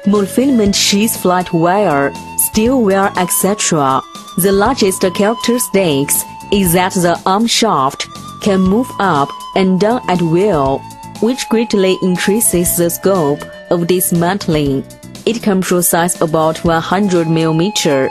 mold filament sheets, flat wire, steel wire, etc. The largest characteristics is that the arm shaft can move up and down at will, which greatly increases the scope of dismantling. It can process about 100 mm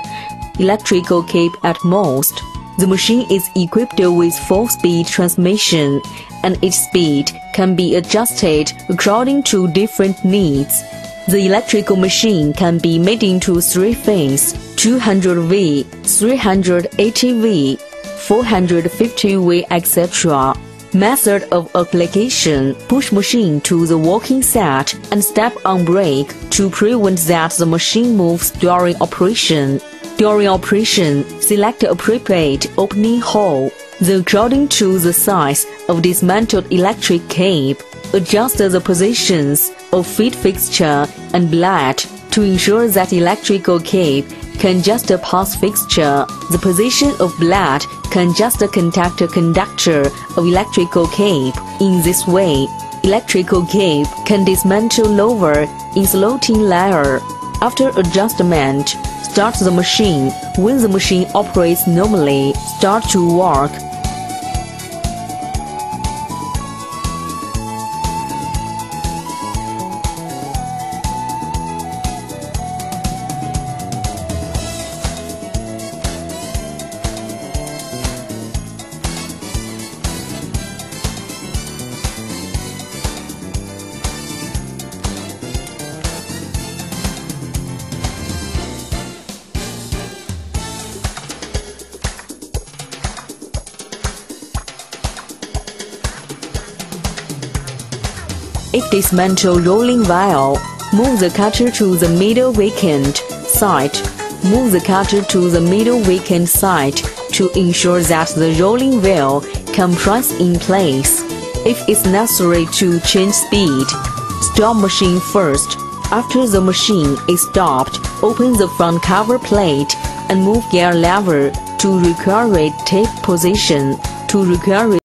electrical cape at most. The machine is equipped with 4-speed transmission, and its speed can be adjusted according to different needs. The electrical machine can be made into 3-phase, 200V, 380V, 450V, etc. Method of application: push machine to the working set and step on brake to prevent that the machine moves during operation. During operation, select appropriate opening hole. According to the size of dismantled electric cape, adjust the positions of feed fixture and blade to ensure that electrical cape can just pass fixture. The position of blade can just contact a conductor of electrical cape. In this way, electrical cape can dismantle lower insulating layer. After adjustment, start the machine. When the machine operates normally, start to work. If dismantle rolling wheel, move the cutter to the middle vacant side. Move the cutter to the middle vacant side to ensure that the rolling wheel can press in place. If it's necessary to change speed, stop machine first. After the machine is stopped, open the front cover plate and move gear lever to required tape position. To require